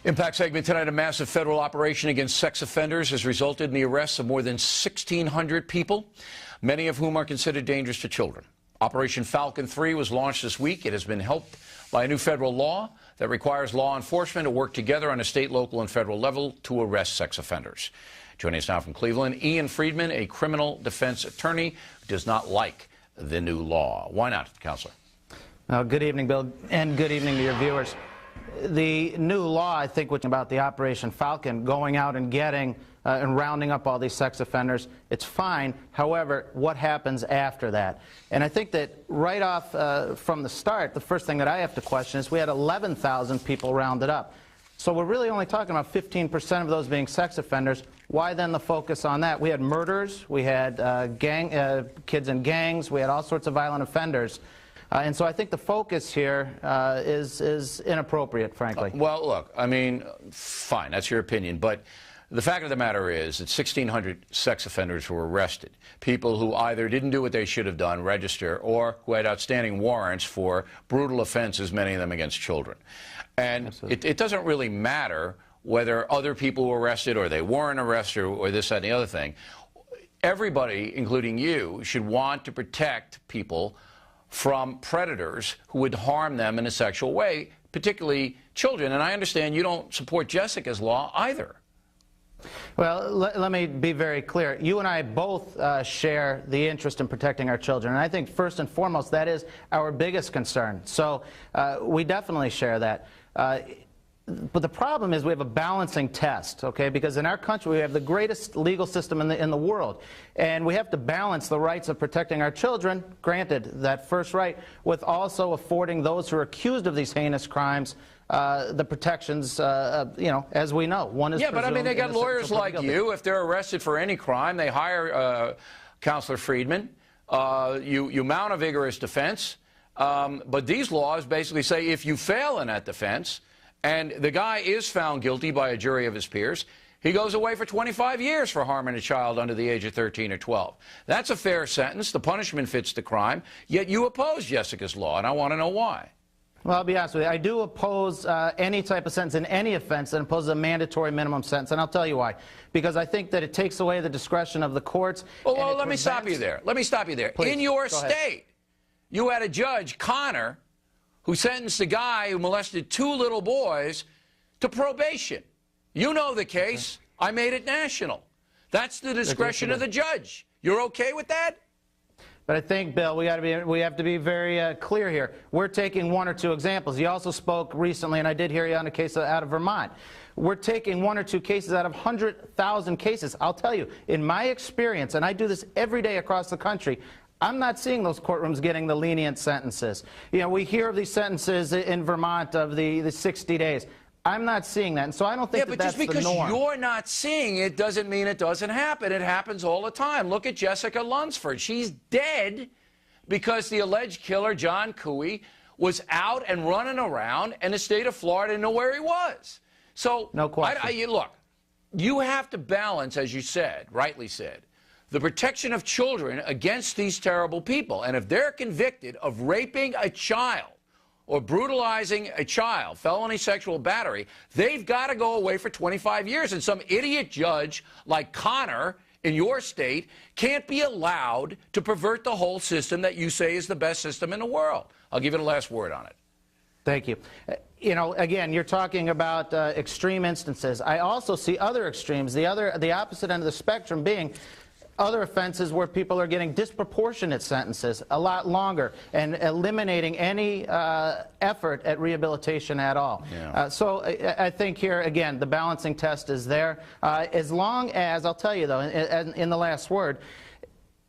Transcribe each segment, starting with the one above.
Impact segment tonight, a massive federal operation against sex offenders has resulted in the arrests of more than 1,600 people, many of whom are considered dangerous to children. Operation Falcon 3 was launched this week. It has been helped by a new federal law that requires law enforcement to work together on a state, local, and federal level to arrest sex offenders. Joining us now from Cleveland, Ian Friedman, a criminal defense attorney who does not like the new law. Why not, Counselor? Good evening, Bill, and good evening to your viewers. The new law, I think, which about the Operation Falcon, going out and getting and rounding up all these sex offenders, it's fine. However, what happens after that? And I think that right off from the start, the first thing that I have to question is we had 11,000 people rounded up. So we're really only talking about 15% of those being sex offenders. Why then the focus on that? We had murders, we had kids in gangs, we had all sorts of violent offenders. And so I think the focus here is inappropriate, frankly. Well, look, I mean, fine, that's your opinion, but the fact of the matter is that 1,600 sex offenders were arrested, people who either didn't do what they should have done, register, or who had outstanding warrants for brutal offenses, many of them against children. And it doesn't really matter whether other people were arrested or they weren't arrested or this, that, and the other thing. Everybody, including you, should want to protect people from predators who would harm them in a sexual way, particularly children. And I understand you don't support Jessica's law either. Well, let me be very clear. You and I both share the interest in protecting our children. And I think first and foremost, that is our biggest concern. So we definitely share that. But the problem is we have a balancing test, okay? Because in our country we have the greatest legal system in the world. And we have to balance the rights of protecting our children, granted that first right, with also affording those who are accused of these heinous crimes the protections, you know, as we know. One is but I mean, they got lawyers like you. If they're arrested for any crime, they hire Counselor Friedman. You mount a vigorous defense. But these laws basically say if you fail in that defense, and the guy is found guilty by a jury of his peers, he goes away for 25 years for harming a child under the age of 13 or 12. That's a fair sentence. The punishment fits the crime. Yet you oppose Jessica's law, and I want to know why. Well, I'll be honest with you. I do oppose any type of sentence in any offense that imposes a mandatory minimum sentence, and I'll tell you why. Because I think that it takes away the discretion of the courts. Well, let me stop you there. Let me stop you there. Please, in your state, you had a judge, Connor, who sentenced a guy who molested 2 little boys to probation. You know the case. I made it national. That's the discretion of the judge. You're okay with that? But I think, Bill, we have to be very clear here. We're taking 1 or 2 examples. You also spoke recently, and I did hear you on a case out of Vermont. We're taking 1 or 2 cases out of 100,000 cases. I'll tell you, in my experience, and I do this every day across the country, I'm not seeing those courtrooms getting the lenient sentences. You know, we hear of these sentences in Vermont of the 60 days. I'm not seeing that, and so I don't think that's the norm. Just because you're not seeing it doesn't mean it doesn't happen. It happens all the time. Look at Jessica Lunsford. She's dead because the alleged killer, John Cooey, was out and running around, and the state of Florida didn't know where he was. So, no question. Look, you have to balance, as you said, rightly said, the protection of children against these terrible people. And if they're convicted of raping a child or brutalizing a child, felony sexual battery, they've got to go away for 25 years. And some idiot judge like Connor in your state can't be allowed to pervert the whole system that you say is the best system in the world. I'll give you the last word on it. Thank you. You know, again, you're talking about extreme instances. I also see other extremes, the opposite end of the spectrum being other offenses where people are getting disproportionate sentences, a lot longer, and eliminating any effort at rehabilitation at all. Yeah. So I think here, again, the balancing test is there. As long as, I'll tell you though, in the last word,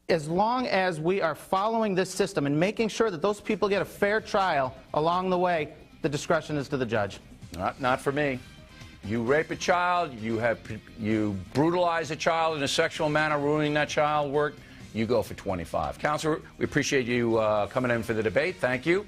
as long as we are following this system and making sure that those people get a fair trial along the way, the discretion is to the judge. Not for me. You rape a child, you brutalize a child in a sexual manner, ruining that child work, you go for 25. Counselor, we appreciate you coming in for the debate. Thank you.